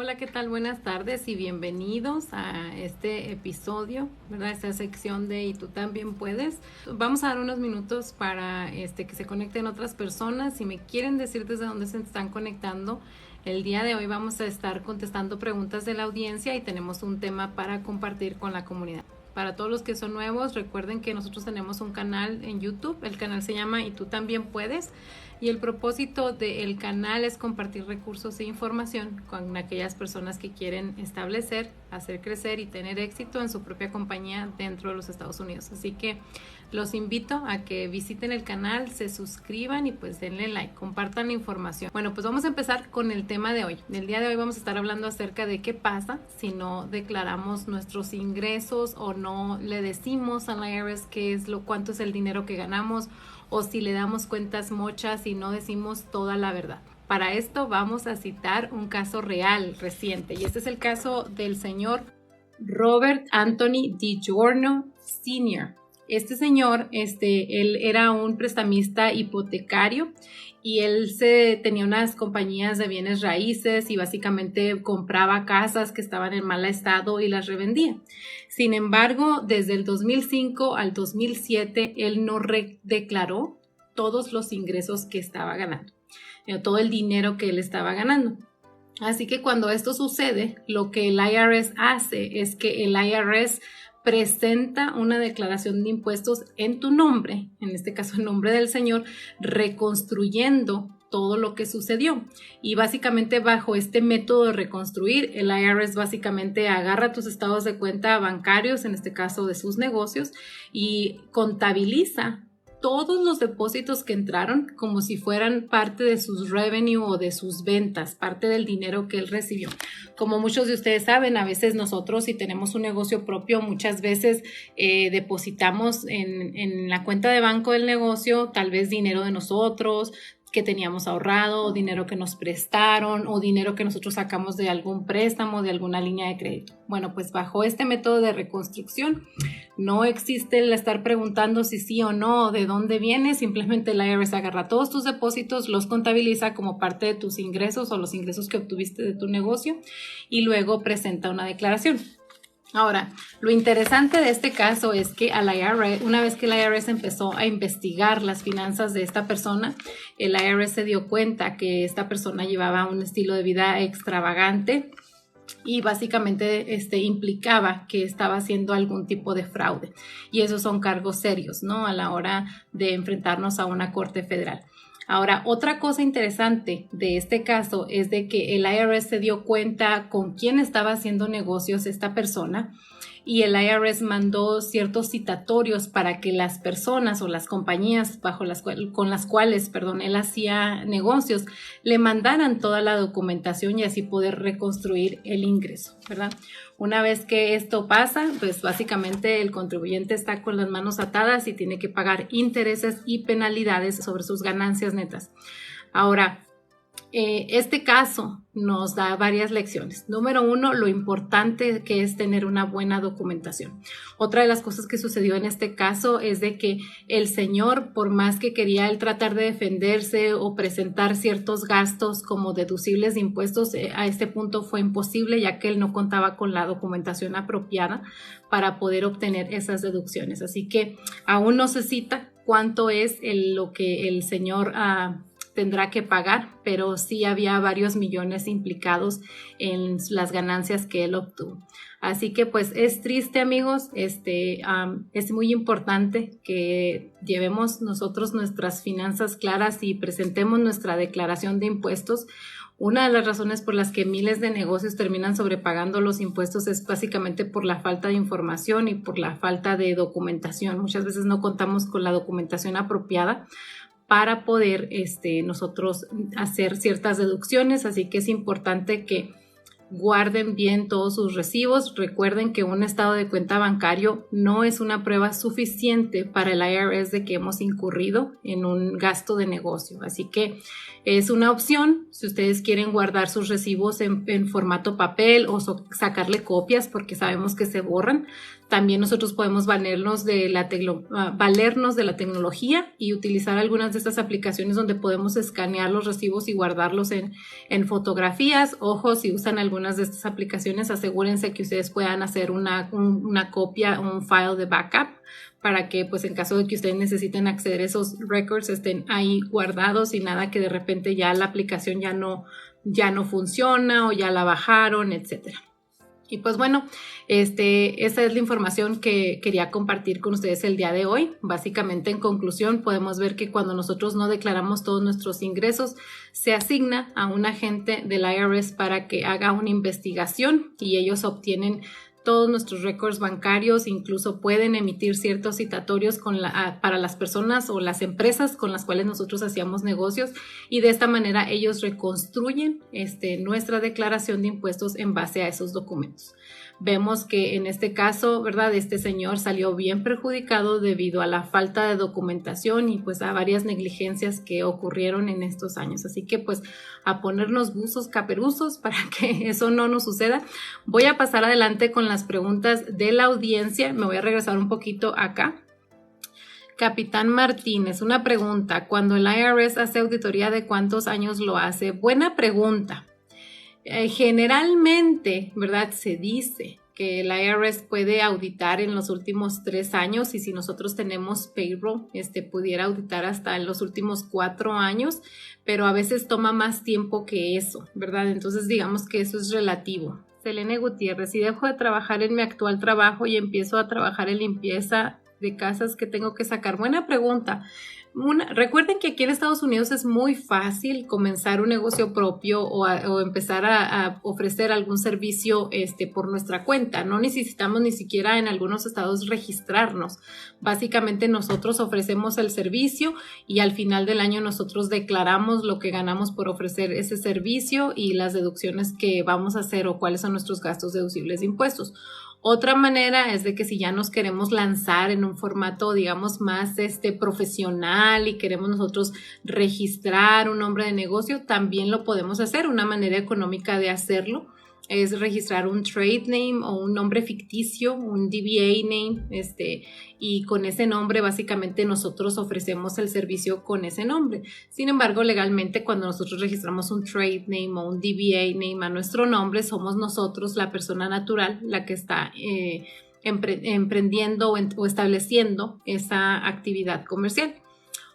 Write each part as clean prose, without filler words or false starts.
Hola, ¿qué tal? Buenas tardes y bienvenidos a este episodio, ¿verdad? Esta sección de Y tú también puedes. Vamos a dar unos minutos para que se conecten otras personas. Si me quieren decir desde dónde se están conectando, el día de hoy vamos a estar contestando preguntas de la audiencia y tenemos un tema para compartir con la comunidad. Para todos los que son nuevos, recuerden que nosotros tenemos un canal en YouTube. El canal se llama Y tú también puedes. Y el propósito del canal es compartir recursos e información con aquellas personas que quieren establecer, hacer crecer y tener éxito en su propia compañía dentro de los Estados Unidos. Así que los invito a que visiten el canal, se suscriban y pues denle like, compartan la información. Bueno, pues vamos a empezar con el tema de hoy. El día de hoy vamos a estar hablando acerca de qué pasa si no declaramos nuestros ingresos o no le decimos al IRS cuánto es el dinero que ganamos, o si le damos cuentas mochas y no decimos toda la verdad. Para esto vamos a citar un caso real reciente, y este es el caso del señor Robert Anthony DiGiorno Sr. Este señor, él era un prestamista hipotecario y él tenía unas compañías de bienes raíces y básicamente compraba casas que estaban en mal estado y las revendía. Sin embargo, desde el 2005 al 2007, él no declaró todos los ingresos que estaba ganando, todo el dinero que él estaba ganando. Así que cuando esto sucede, lo que el IRS hace es que el IRS presenta una declaración de impuestos en tu nombre, en este caso en nombre del señor, reconstruyendo todo lo que sucedió. Y básicamente bajo este método de reconstruir, el IRS básicamente agarra tus estados de cuenta bancarios, en este caso de sus negocios, y contabiliza todos los depósitos que entraron como si fueran parte de sus revenue o de sus ventas, parte del dinero que él recibió. Como muchos de ustedes saben, a veces nosotros, si tenemos un negocio propio, muchas veces depositamos en la cuenta de banco del negocio tal vez dinero de nosotros que teníamos ahorrado, dinero que nos prestaron o dinero que nosotros sacamos de algún préstamo, de alguna línea de crédito. Bueno, pues bajo este método de reconstrucción no existe el estar preguntando si sí o no, de dónde viene. Simplemente el IRS agarra todos tus depósitos, los contabiliza como parte de tus ingresos o los ingresos que obtuviste de tu negocio y luego presenta una declaración. Ahora, lo interesante de este caso es que una vez que el IRS empezó a investigar las finanzas de esta persona, el IRS se dio cuenta que esta persona llevaba un estilo de vida extravagante y básicamente implicaba que estaba haciendo algún tipo de fraude. Y esos son cargos serios, ¿no? A la hora de enfrentarnos a una corte federal. Ahora, otra cosa interesante de este caso es de que el IRS se dio cuenta con quién estaba haciendo negocios esta persona y el IRS mandó ciertos citatorios para que las personas o las compañías con las cuales él hacía negocios le mandaran toda la documentación y así poder reconstruir el ingreso, ¿verdad? Una vez que esto pasa, pues básicamente el contribuyente está con las manos atadas y tiene que pagar intereses y penalidades sobre sus ganancias netas. Ahora, este caso nos da varias lecciones. Número uno, lo importante que es tener una buena documentación. Otra de las cosas que sucedió en este caso es de que el señor, por más que quería él tratar de defenderse o presentar ciertos gastos como deducibles de impuestos, a este punto fue imposible ya que él no contaba con la documentación apropiada para poder obtener esas deducciones. Así que aún no se cita cuánto es lo que el señor tendrá que pagar, pero sí había varios millones implicados en las ganancias que él obtuvo. Así que pues es triste, amigos, es muy importante que llevemos nosotros nuestras finanzas claras y presentemos nuestra declaración de impuestos. Una de las razones por las que miles de negocios terminan sobrepagando los impuestos es básicamente por la falta de información y por la falta de documentación. Muchas veces no contamos con la documentación apropiada para poder nosotros hacer ciertas deducciones, así que es importante que guarden bien todos sus recibos. Recuerden que un estado de cuenta bancario no es una prueba suficiente para el IRS de que hemos incurrido en un gasto de negocio, así que es una opción si ustedes quieren guardar sus recibos en formato papel o sacarle copias porque sabemos que se borran. También nosotros podemos valernos de la tecnología y utilizar algunas de estas aplicaciones donde podemos escanear los recibos y guardarlos en fotografías. Ojo, si usan alguna algunas de estas aplicaciones, asegúrense que ustedes puedan hacer una copia, un file de backup, para que pues en caso de que ustedes necesiten acceder a esos records estén ahí guardados y nada que de repente ya la aplicación ya no funciona o ya la bajaron, etcétera. Y pues bueno, esa es la información que quería compartir con ustedes el día de hoy. Básicamente, en conclusión, podemos ver que cuando nosotros no declaramos todos nuestros ingresos, se asigna a un agente del IRS para que haga una investigación y ellos obtienen todos nuestros récords bancarios, incluso pueden emitir ciertos citatorios para las personas o las empresas con las cuales nosotros hacíamos negocios, y de esta manera ellos reconstruyen nuestra declaración de impuestos en base a esos documentos. Vemos que en este caso, ¿verdad? Este señor salió bien perjudicado debido a la falta de documentación y pues a varias negligencias que ocurrieron en estos años. Así que pues a ponernos buzos caperuzos para que eso no nos suceda. Voy a pasar adelante con las preguntas de la audiencia. Me voy a regresar un poquito acá. Capitán Martínez, una pregunta. Cuando el IRS hace auditoría, ¿de cuántos años lo hace? Buena pregunta. Generalmente, ¿verdad? Se dice que el IRS puede auditar en los últimos 3 años y si nosotros tenemos payroll, pudiera auditar hasta en los últimos 4 años, pero a veces toma más tiempo que eso, ¿verdad? Entonces digamos que eso es relativo. Selene Gutiérrez, si dejo de trabajar en mi actual trabajo y empiezo a trabajar en limpieza de casas, ¿qué tengo que sacar? Buena pregunta. Recuerden que aquí en Estados Unidos es muy fácil comenzar un negocio propio o empezar a ofrecer algún servicio por nuestra cuenta. No necesitamos ni siquiera en algunos estados registrarnos. Básicamente nosotros ofrecemos el servicio y al final del año nosotros declaramos lo que ganamos por ofrecer ese servicio y las deducciones que vamos a hacer o cuáles son nuestros gastos deducibles de impuestos. Otra manera es de que si ya nos queremos lanzar en un formato, digamos, más profesional y queremos nosotros registrar un nombre de negocio, también lo podemos hacer. Una manera económica de hacerlo es registrar un trade name o un nombre ficticio, un DBA name, y con ese nombre básicamente nosotros ofrecemos el servicio con ese nombre. Sin embargo, legalmente cuando nosotros registramos un trade name o un DBA name a nuestro nombre, somos nosotros la persona natural la que está emprendiendo o estableciendo esa actividad comercial.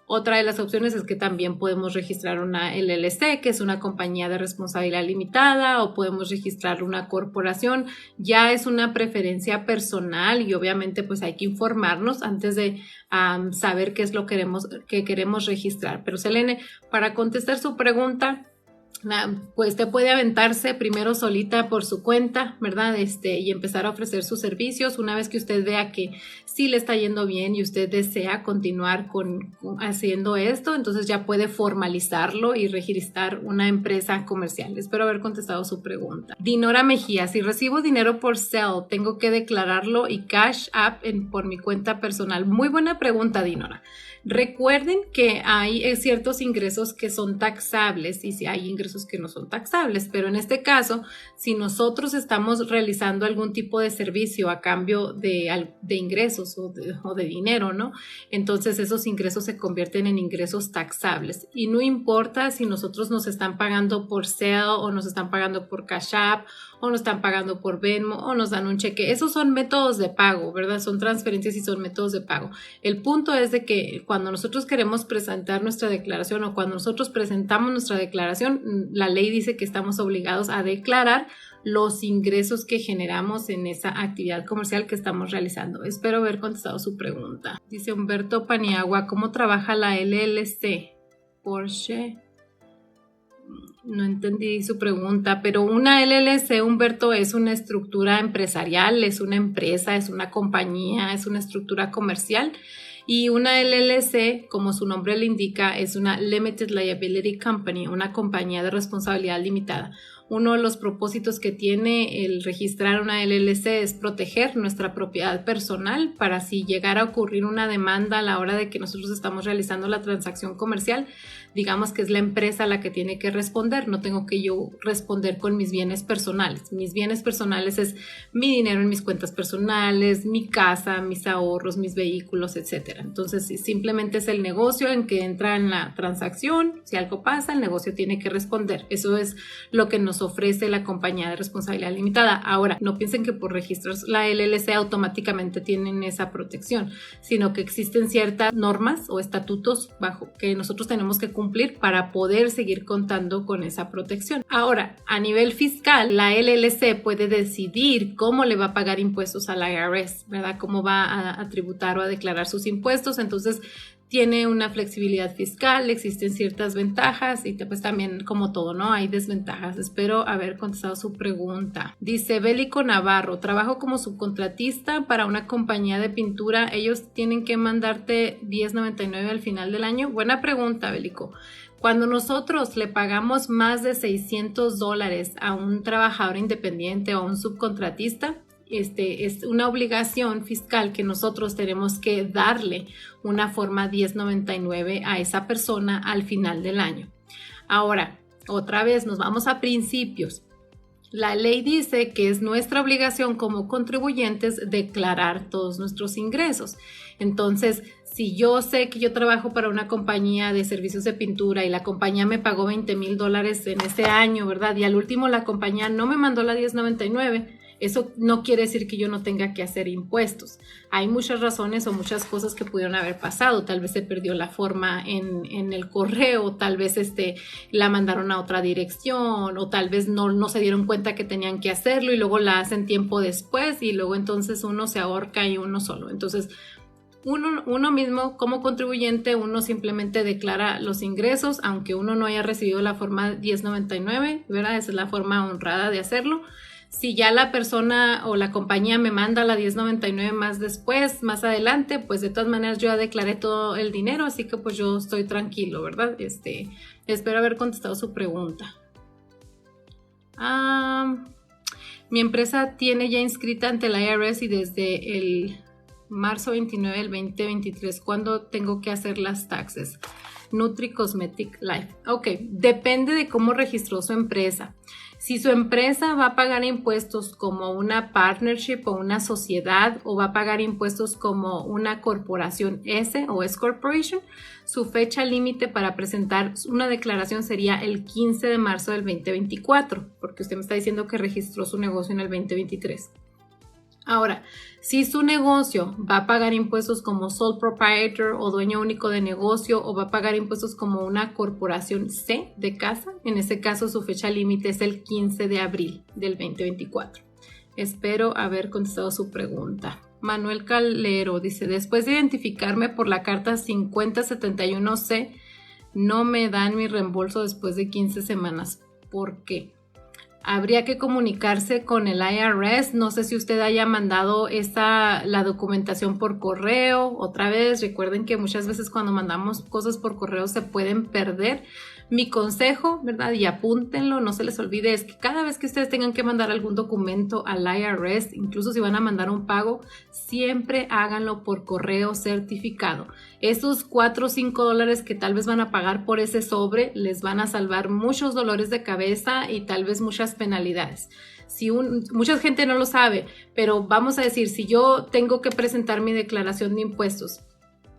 Otra de las opciones es que también podemos registrar una LLC, que es una compañía de responsabilidad limitada, o podemos registrar una corporación. Ya es una preferencia personal y obviamente pues hay que informarnos antes de saber qué es lo que queremos registrar. Pero Selene, para contestar su pregunta, pues usted puede aventarse primero solita por su cuenta, ¿verdad? Y empezar a ofrecer sus servicios. Una vez que usted vea que sí le está yendo bien y usted desea continuar haciendo esto, entonces ya puede formalizarlo y registrar una empresa comercial. Espero haber contestado su pregunta. Dinora Mejía, si recibo dinero por Zelle, ¿tengo que declararlo y Cash App por mi cuenta personal? Muy buena pregunta, Dinora. Recuerden que hay ciertos ingresos que son taxables y si hay ingresos que no son taxables, pero en este caso, si nosotros estamos realizando algún tipo de servicio a cambio de ingresos o de dinero, ¿no? Entonces esos ingresos se convierten en ingresos taxables y no importa si nosotros nos están pagando por Zelle o nos están pagando por Cash App o nos están pagando por Venmo o nos dan un cheque. Esos son métodos de pago, ¿verdad? Son transferencias y son métodos de pago. El punto es de que cuando nosotros queremos presentar nuestra declaración o cuando nosotros presentamos nuestra declaración, la ley dice que estamos obligados a declarar los ingresos que generamos en esa actividad comercial que estamos realizando. Espero haber contestado su pregunta. Dice Humberto Paniagua, ¿cómo trabaja la LLC? Porsche. No entendí su pregunta, pero una LLC, Humberto, es una estructura empresarial, es una empresa, es una compañía, es una estructura comercial. Y una LLC, como su nombre le indica, es una Limited Liability Company, una compañía de responsabilidad limitada. Uno de los propósitos que tiene el registrar una LLC es proteger nuestra propiedad personal para si llegara a ocurrir una demanda a la hora de que nosotros estamos realizando la transacción comercial, digamos que es la empresa la que tiene que responder, no tengo que yo responder con mis bienes personales. Mis bienes personales es mi dinero en mis cuentas personales, mi casa, mis ahorros, mis vehículos, etc. Entonces, simplemente es el negocio en que entra en la transacción. Si algo pasa, el negocio tiene que responder. Eso es lo que nos nos ofrece la compañía de responsabilidad limitada. Ahora, no piensen que por registrar la LLC automáticamente tienen esa protección, sino que existen ciertas normas o estatutos bajo que nosotros tenemos que cumplir para poder seguir contando con esa protección. Ahora, a nivel fiscal, la LLC puede decidir cómo le va a pagar impuestos al IRS, ¿verdad? Cómo va a tributar o a declarar sus impuestos. Entonces, tiene una flexibilidad fiscal, existen ciertas ventajas y pues también como todo, ¿no? Hay desventajas. Espero haber contestado su pregunta. Dice Bélico Navarro, trabajo como subcontratista para una compañía de pintura. ¿Ellos tienen que mandarte $10.99 al final del año? Buena pregunta, Bélico. Cuando nosotros le pagamos más de $600 a un trabajador independiente o a un subcontratista, es una obligación fiscal que nosotros tenemos que darle una forma 1099 a esa persona al final del año. Ahora, otra vez nos vamos a principios. La ley dice que es nuestra obligación como contribuyentes declarar todos nuestros ingresos. Entonces, si yo sé que yo trabajo para una compañía de servicios de pintura y la compañía me pagó $20,000 en ese año, ¿verdad? Y al último la compañía no me mandó la 1099, eso no quiere decir que yo no tenga que hacer impuestos. Hay muchas razones o muchas cosas que pudieron haber pasado. Tal vez se perdió la forma en el correo, tal vez la mandaron a otra dirección o tal vez no se dieron cuenta que tenían que hacerlo y luego la hacen tiempo después y luego entonces uno se ahorca y uno solo. Entonces, uno mismo como contribuyente, uno simplemente declara los ingresos, aunque uno no haya recibido la forma 1099, ¿verdad? Esa es la forma honrada de hacerlo. Si ya la persona o la compañía me manda la 1099 más adelante, pues de todas maneras yo ya declaré todo el dinero, así que pues yo estoy tranquilo, ¿verdad? Espero haber contestado su pregunta. Mi empresa tiene ya inscrita ante la IRS y desde el marzo 29 del 2023, ¿cuándo tengo que hacer las taxes? Nutri Cosmetic Life. Ok, depende de cómo registró su empresa. Si su empresa va a pagar impuestos como una partnership o una sociedad o va a pagar impuestos como una corporación S o S Corporation, su fecha límite para presentar una declaración sería el 15 de marzo del 2024, porque usted me está diciendo que registró su negocio en el 2023. Ahora, si su negocio va a pagar impuestos como sole proprietor o dueño único de negocio o va a pagar impuestos como una corporación C de casa, en ese caso su fecha límite es el 15 de abril del 2024. Espero haber contestado su pregunta. Manuel Calero dice, después de identificarme por la carta 5071C, no me dan mi reembolso después de 15 semanas. ¿Por qué? Habría que comunicarse con el IRS. No sé si usted haya mandado la documentación por correo. Otra vez, recuerden que muchas veces cuando mandamos cosas por correo se pueden perder. Mi consejo, ¿verdad? Y apúntenlo, no se les olvide, es que cada vez que ustedes tengan que mandar algún documento al IRS, incluso si van a mandar un pago, siempre háganlo por correo certificado. Esos $4 o $5 que tal vez van a pagar por ese sobre les van a salvar muchos dolores de cabeza y tal vez muchas penalidades. Mucha gente no lo sabe, pero vamos a decir, si yo tengo que presentar mi declaración de impuestos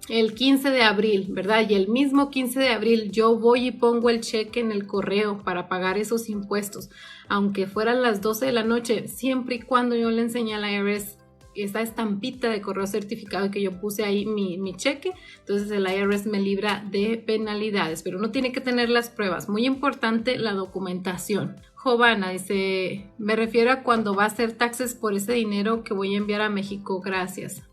el 15 de abril, ¿verdad? Y el mismo 15 de abril yo voy y pongo el cheque en el correo para pagar esos impuestos, aunque fueran las 12 de la noche, siempre y cuando yo le enseñe a la IRS esa estampita de correo certificado que yo puse ahí mi cheque, entonces el IRS me libra de penalidades, pero uno tiene que tener las pruebas. Muy importante la documentación. Jovana dice, me refiero a cuando va a hacer taxes por ese dinero que voy a enviar a México, gracias.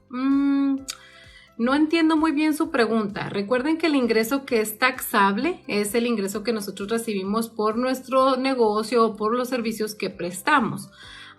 No entiendo muy bien su pregunta. Recuerden que el ingreso que es taxable es el ingreso que nosotros recibimos por nuestro negocio o por los servicios que prestamos.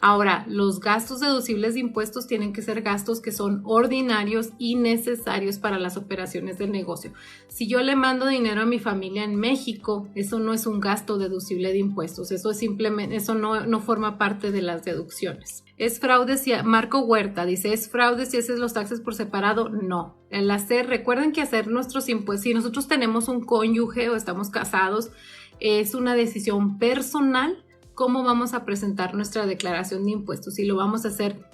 Ahora, los gastos deducibles de impuestos tienen que ser gastos que son ordinarios y necesarios para las operaciones del negocio. Si yo le mando dinero a mi familia en México, eso no es un gasto deducible de impuestos. Eso no forma parte de las deducciones. ¿Es fraude si Marco Huerta dice, ¿es fraude si haces los taxes por separado? No. Recuerden que hacer nuestros impuestos, si nosotros tenemos un cónyuge o estamos casados, es una decisión personal cómo vamos a presentar nuestra declaración de impuestos. Si lo vamos a hacer,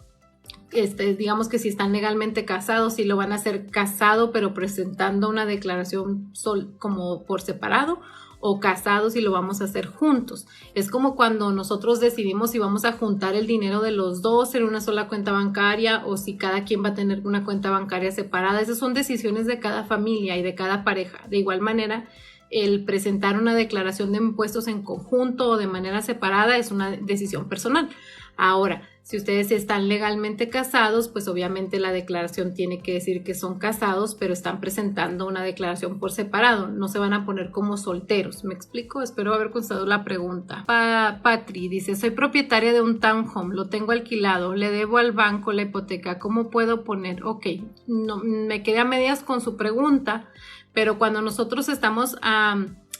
digamos que si están legalmente casados, si lo van a hacer casado pero presentando una declaración como por separado, o casados y lo vamos a hacer juntos. Es como cuando nosotros decidimos si vamos a juntar el dinero de los dos en una sola cuenta bancaria o si cada quien va a tener una cuenta bancaria separada. Esas son decisiones de cada familia y de cada pareja. De igual manera, el presentar una declaración de impuestos en conjunto o de manera separada es una decisión personal. Ahora, si ustedes están legalmente casados, pues obviamente la declaración tiene que decir que son casados, pero están presentando una declaración por separado. No se van a poner como solteros. ¿Me explico? Espero haber contestado la pregunta. Patri dice, soy propietaria de un townhome, lo tengo alquilado, le debo al banco la hipoteca. ¿Cómo puedo poner? Ok, no, me quedé a medias con su pregunta, pero cuando nosotros estamos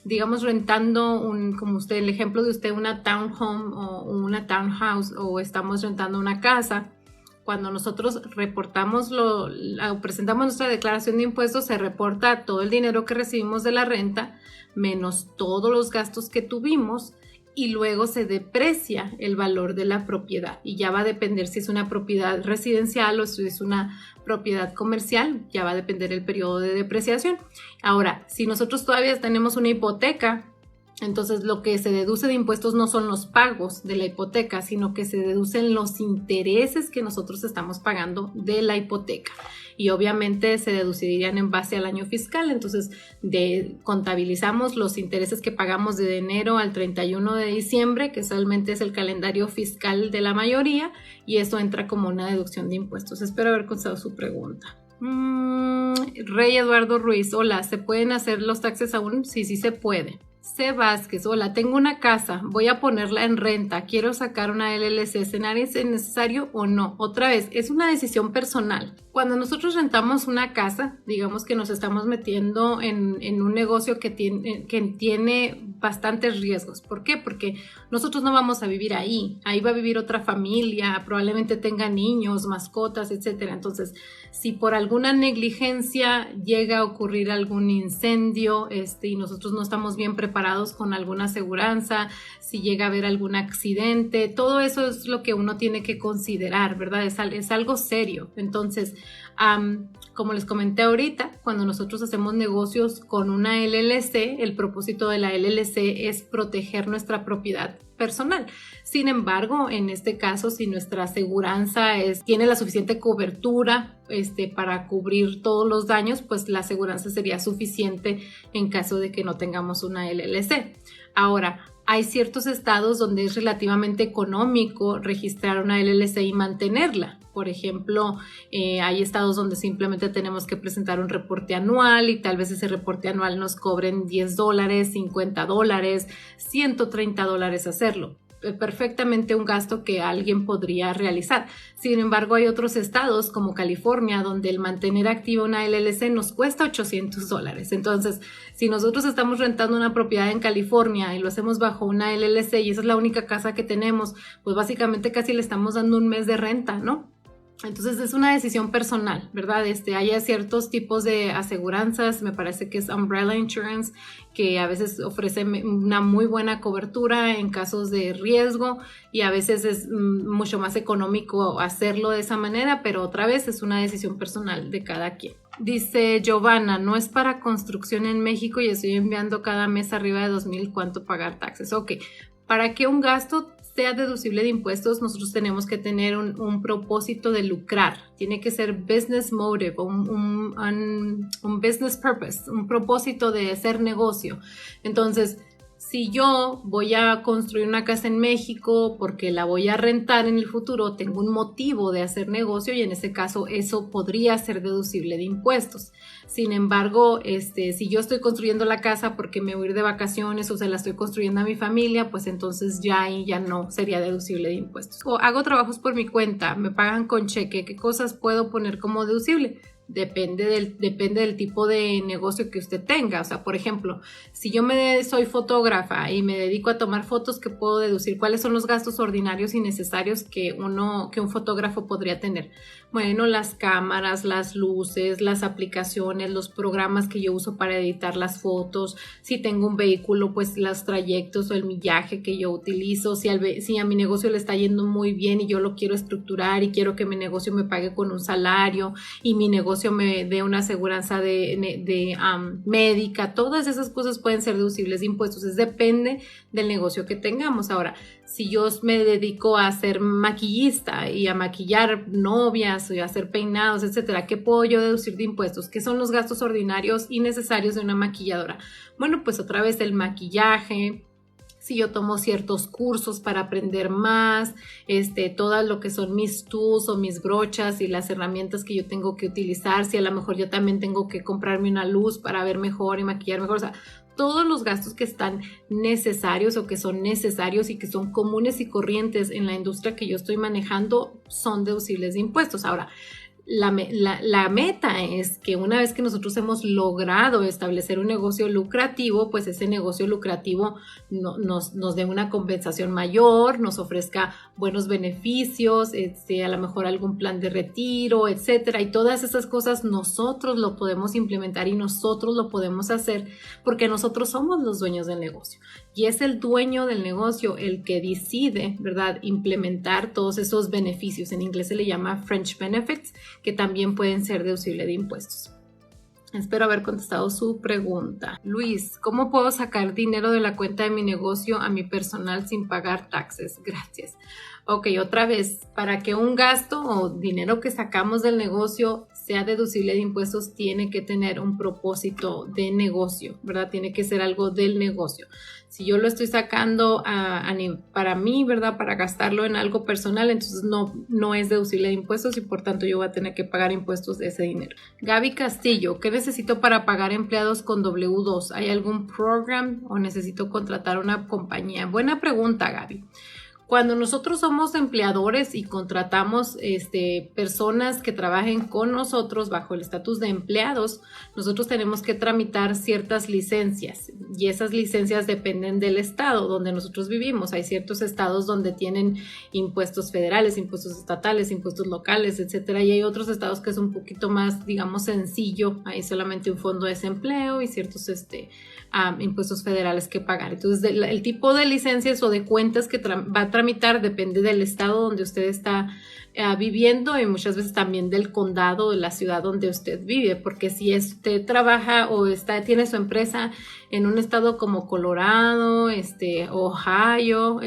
digamos, rentando como usted, el ejemplo de usted, una townhome o una townhouse, o estamos rentando una casa, cuando nosotros reportamos presentamos nuestra declaración de impuestos, se reporta todo el dinero que recibimos de la renta, menos todos los gastos que tuvimos, y luego se deprecia el valor de la propiedad y ya va a depender si es una propiedad residencial o si es una propiedad comercial, ya va a depender el periodo de depreciación. Ahora, si nosotros todavía tenemos una hipoteca, entonces lo que se deduce de impuestos no son los pagos de la hipoteca, sino que se deducen los intereses que nosotros estamos pagando de la hipoteca. Y obviamente se deducirían en base al año fiscal. Entonces contabilizamos los intereses que pagamos de enero al 31 de diciembre, que solamente es el calendario fiscal de la mayoría, y eso entra como una deducción de impuestos. Espero haber contestado su pregunta. Rey Eduardo Ruiz, hola, ¿se pueden hacer los taxes aún? Sí, sí se puede. C. Vázquez, hola, tengo una casa, voy a ponerla en renta, quiero sacar una LLC, ¿es necesario o no? Otra vez, es una decisión personal. Cuando nosotros rentamos una casa, digamos que nos estamos metiendo en un negocio que tiene bastantes riesgos. ¿Por qué? Porque nosotros no vamos a vivir ahí va a vivir otra familia, probablemente tenga niños, mascotas, etcétera. Entonces, si por alguna negligencia llega a ocurrir algún incendio y nosotros no estamos bien preparados con alguna aseguranza, si llega a haber algún accidente, todo eso es lo que uno tiene que considerar, ¿verdad? Es algo serio. Entonces, como les comenté ahorita, cuando nosotros hacemos negocios con una LLC, el propósito de la LLC es proteger nuestra propiedad personal. Sin embargo, en este caso, si nuestra aseguranza tiene la suficiente cobertura para cubrir todos los daños, pues la aseguranza sería suficiente en caso de que no tengamos una LLC. Ahora, hay ciertos estados donde es relativamente económico registrar una LLC y mantenerla. Por ejemplo, hay estados donde simplemente tenemos que presentar un reporte anual y tal vez ese reporte anual nos cobren $10, $50, $130 hacerlo. Perfectamente un gasto que alguien podría realizar. Sin embargo, hay otros estados como California donde el mantener activa una LLC nos cuesta $800. Entonces, si nosotros estamos rentando una propiedad en California y lo hacemos bajo una LLC y esa es la única casa que tenemos, pues básicamente casi le estamos dando un mes de renta, ¿no? Entonces es una decisión personal, ¿verdad? Hay ciertos tipos de aseguranzas, me parece que es Umbrella Insurance, que a veces ofrece una muy buena cobertura en casos de riesgo y a veces es mucho más económico hacerlo de esa manera, pero otra vez es una decisión personal de cada quien. Dice Giovanna, no es para construcción en México y estoy enviando cada mes arriba de 2,000, ¿cuánto pagar taxes? Ok, para que un gasto sea deducible de impuestos, nosotros tenemos que tener un propósito de lucrar. Tiene que ser business motive, un business purpose, un propósito de hacer negocio. Entonces, si yo voy a construir una casa en México porque la voy a rentar en el futuro, tengo un motivo de hacer negocio y en ese caso eso podría ser deducible de impuestos. Sin embargo, si yo estoy construyendo la casa porque me voy a ir de vacaciones o se la estoy construyendo a mi familia, pues entonces ya ahí ya no sería deducible de impuestos. O hago trabajos por mi cuenta, me pagan con cheque, ¿qué cosas puedo poner como deducible? Depende del tipo de negocio que usted tenga. O sea, por ejemplo, si yo soy fotógrafa y me dedico a tomar fotos, ¿qué puedo deducir? ¿Cuáles son los gastos ordinarios y necesarios que un fotógrafo podría tener? Bueno, las cámaras, las luces, las aplicaciones, los programas que yo uso para editar las fotos. Si tengo un vehículo, pues los trayectos o el millaje que yo utilizo. Si a mi negocio le está yendo muy bien y yo lo quiero estructurar y quiero que mi negocio me pague con un salario y mi negocio negocio me dé una aseguranza médica, todas esas cosas pueden ser deducibles de impuestos. Depende del negocio que tengamos. Ahora, si yo me dedico a ser maquillista y a maquillar novias y a hacer peinados, etcétera, ¿qué puedo yo deducir de impuestos? ¿Qué son los gastos ordinarios y necesarios de una maquilladora? Bueno, pues otra vez el maquillaje. Si yo tomo ciertos cursos para aprender más, todo lo que son mis tools o mis brochas y las herramientas que yo tengo que utilizar, si a lo mejor yo también tengo que comprarme una luz para ver mejor y maquillar mejor, o sea, todos los gastos que están necesarios o que son necesarios y que son comunes y corrientes en la industria que yo estoy manejando son deducibles de impuestos. Ahora, la meta es que una vez que nosotros hemos logrado establecer un negocio lucrativo, pues ese negocio lucrativo nos dé una compensación mayor, nos ofrezca buenos beneficios, a lo mejor algún plan de retiro, etcétera. Y todas esas cosas nosotros lo podemos implementar y nosotros lo podemos hacer porque nosotros somos los dueños del negocio. Y es el dueño del negocio el que decide, ¿verdad?, implementar todos esos beneficios. En inglés se le llama French Benefits, que también pueden ser deducibles de impuestos. Espero haber contestado su pregunta. Luis, ¿cómo puedo sacar dinero de la cuenta de mi negocio a mi personal sin pagar taxes? Gracias. Ok, otra vez, para que un gasto o dinero que sacamos del negocio sea deducible de impuestos, tiene que tener un propósito de negocio, ¿verdad? Tiene que ser algo del negocio. Si yo lo estoy sacando para mí, ¿verdad? Para gastarlo en algo personal, entonces no es deducible de impuestos y por tanto yo voy a tener que pagar impuestos de ese dinero. Gaby Castillo, ¿qué necesito para pagar empleados con W2? ¿Hay algún programa o necesito contratar una compañía? Buena pregunta, Gaby. Cuando nosotros somos empleadores y contratamos personas que trabajen con nosotros bajo el estatus de empleados, nosotros tenemos que tramitar ciertas licencias y esas licencias dependen del estado donde nosotros vivimos. Hay ciertos estados donde tienen impuestos federales, impuestos estatales, impuestos locales, etcétera, y hay otros estados que es un poquito más, digamos, sencillo. Hay solamente un fondo de desempleo y ciertos impuestos federales que pagar. Entonces, el tipo de licencias o de cuentas que va a tramitar depende del estado donde usted está viviendo y muchas veces también del condado de la ciudad donde usted vive, porque si usted trabaja o tiene su empresa en un estado como Colorado, Ohio,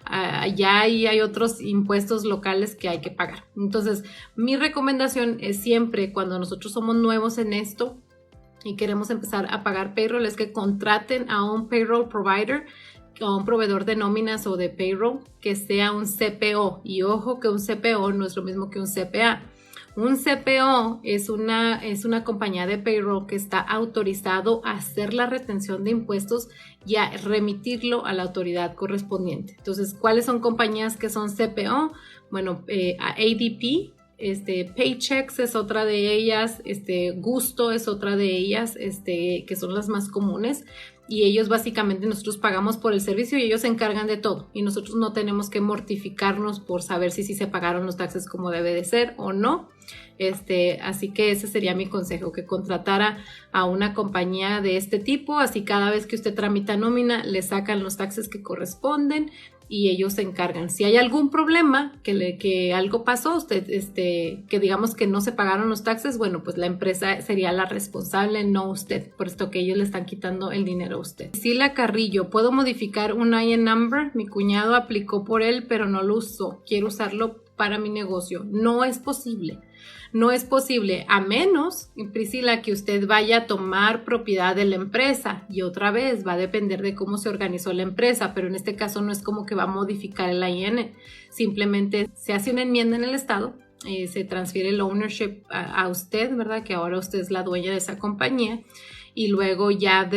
allá hay otros impuestos locales que hay que pagar. Entonces, mi recomendación es siempre cuando nosotros somos nuevos en esto y queremos empezar a pagar payroll es que contraten a un payroll provider, a un proveedor de nóminas o de payroll que sea un CPO. Y ojo que un CPO no es lo mismo que un CPA. Un CPO es una compañía de payroll que está autorizado a hacer la retención de impuestos y a remitirlo a la autoridad correspondiente. Entonces, ¿cuáles son compañías que son CPO? Bueno, ADP, Paychex es otra de ellas, Gusto es otra de ellas, que son las más comunes. Y ellos básicamente nosotros pagamos por el servicio y ellos se encargan de todo y nosotros no tenemos que mortificarnos por saber si se pagaron los taxes como debe de ser o no. Así que ese sería mi consejo, que contratara a una compañía de este tipo, así cada vez que usted tramita nómina le sacan los taxes que corresponden y ellos se encargan. Si hay algún problema, que algo pasó, usted, que digamos que no se pagaron los taxes, bueno, pues la empresa sería la responsable, no usted, por esto que ellos le están quitando el dinero a usted. Sila Carrillo, ¿puedo modificar un IN number? Mi cuñado aplicó por él, pero no lo usó. Quiero usarlo para mi negocio. No es posible. No es posible, a menos, Priscila, que usted vaya a tomar propiedad de la empresa y otra vez va a depender de cómo se organizó la empresa, pero en este caso no es como que va a modificar el IN, simplemente se hace una enmienda en el estado, se transfiere el ownership a usted, ¿verdad? Que ahora usted es la dueña de esa compañía y luego ya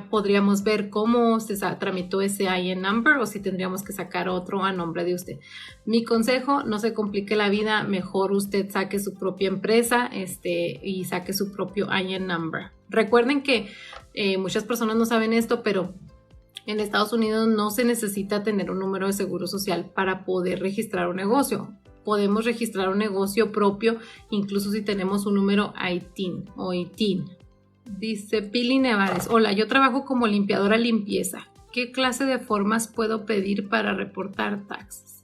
podríamos ver cómo se tramitó ese IN number o si tendríamos que sacar otro a nombre de usted. Mi consejo, no se complique la vida, mejor usted saque su propia empresa y saque su propio IN number. Recuerden que muchas personas no saben esto, pero en Estados Unidos no se necesita tener un número de seguro social para poder registrar un negocio. Podemos registrar un negocio propio incluso si tenemos un número ITIN o ITIN. Dice Pili Nevares, hola, yo trabajo como limpiadora limpieza. ¿Qué clase de formas puedo pedir para reportar taxes?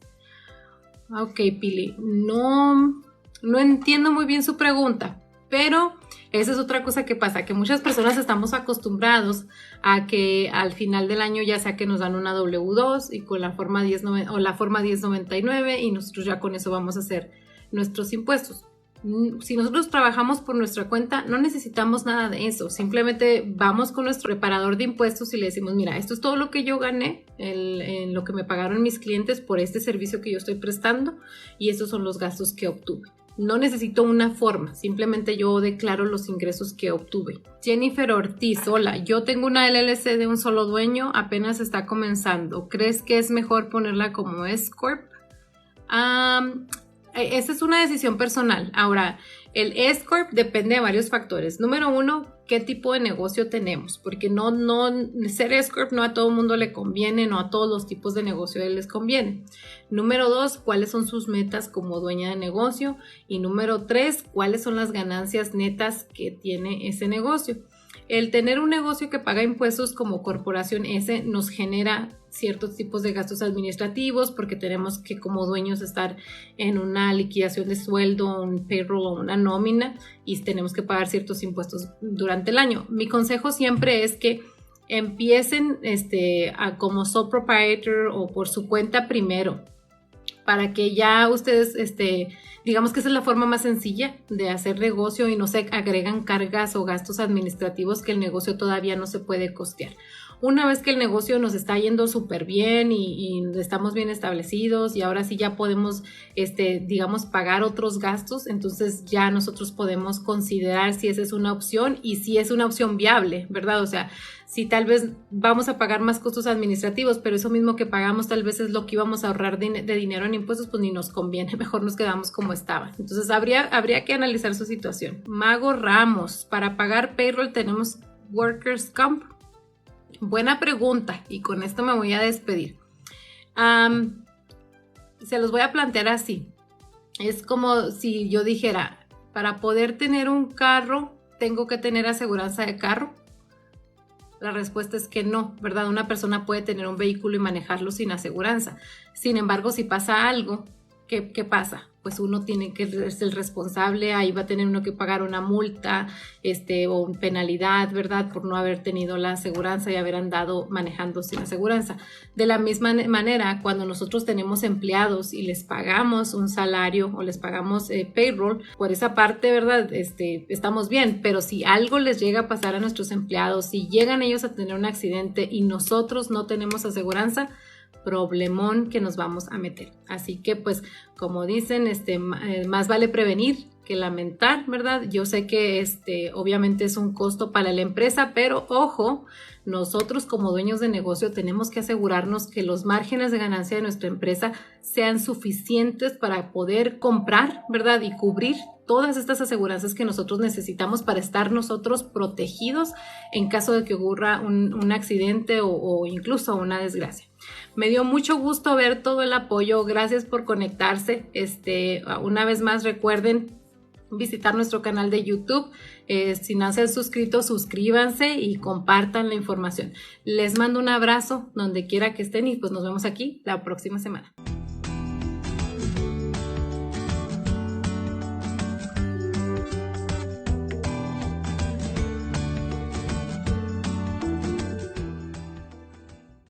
Ok, Pili, no No entiendo muy bien su pregunta, pero esa es otra cosa que pasa, que muchas personas estamos acostumbrados a que al final del año ya sea que nos dan una W2 y con la forma 10 o la forma 1099 y nosotros ya con eso vamos a hacer nuestros impuestos. Si nosotros trabajamos por nuestra cuenta, no necesitamos nada de eso. Simplemente vamos con nuestro preparador de impuestos y le decimos, mira, esto es todo lo que yo gané, en lo que me pagaron mis clientes por este servicio que yo estoy prestando y estos son los gastos que obtuve. No necesito una forma, simplemente yo declaro los ingresos que obtuve. Jennifer Ortiz, hola, yo tengo una LLC de un solo dueño, apenas está comenzando. ¿Crees que es mejor ponerla como S-Corp? Esa es una decisión personal. Ahora, el S-Corp depende de varios factores. Número uno, ¿qué tipo de negocio tenemos? Porque ser S-Corp no a todo el mundo le conviene, no a todos los tipos de negocio les conviene. Número dos, ¿cuáles son sus metas como dueña de negocio? Y número tres, ¿cuáles son las ganancias netas que tiene ese negocio? El tener un negocio que paga impuestos como corporación S nos genera ciertos tipos de gastos administrativos porque tenemos que como dueños estar en una liquidación de sueldo, un payroll o una nómina y tenemos que pagar ciertos impuestos durante el año. Mi consejo siempre es que empiecen como sole proprietor o por su cuenta primero para que ya ustedes, digamos que esa es la forma más sencilla de hacer negocio y no se agregan cargas o gastos administrativos que el negocio todavía no se puede costear. Una vez que el negocio nos está yendo súper bien y estamos bien establecidos y ahora sí ya podemos, digamos, pagar otros gastos, entonces ya nosotros podemos considerar si esa es una opción y si es una opción viable, ¿verdad? O sea, si tal vez vamos a pagar más costos administrativos, pero eso mismo que pagamos tal vez es lo que íbamos a ahorrar de dinero en impuestos, pues ni nos conviene, mejor nos quedamos como estaban. Entonces habría que analizar su situación. Mago Ramos, para pagar payroll tenemos Workers' Comp. Buena pregunta y con esto me voy a despedir. Se los voy a plantear así. Es como si yo dijera, para poder tener un carro, ¿tengo que tener aseguranza de carro? La respuesta es que no, ¿verdad? Una persona puede tener un vehículo y manejarlo sin aseguranza. Sin embargo, si pasa algo, ¿qué pasa? Pues uno tiene que ser el responsable, ahí va a tener uno que pagar una multa o penalidad, ¿verdad? Por no haber tenido la aseguranza y haber andado manejando sin aseguranza. De la misma manera, cuando nosotros tenemos empleados y les pagamos un salario o les pagamos payroll, por esa parte, ¿verdad? Estamos bien, pero si algo les llega a pasar a nuestros empleados, si llegan ellos a tener un accidente y nosotros no tenemos aseguranza, problemón que nos vamos a meter. Así que pues como dicen, más vale prevenir que lamentar, ¿verdad? Yo sé que obviamente es un costo para la empresa, pero ojo, nosotros como dueños de negocio tenemos que asegurarnos que los márgenes de ganancia de nuestra empresa sean suficientes para poder comprar, ¿verdad? Y cubrir todas estas aseguranzas que nosotros necesitamos para estar nosotros protegidos en caso de que ocurra un accidente o incluso una desgracia. Me dio mucho gusto ver todo el apoyo. Gracias por conectarse. Una vez más, recuerden visitar nuestro canal de YouTube. Si no se han suscrito, suscríbanse y compartan la información. Les mando un abrazo donde quiera que estén y pues nos vemos aquí la próxima semana.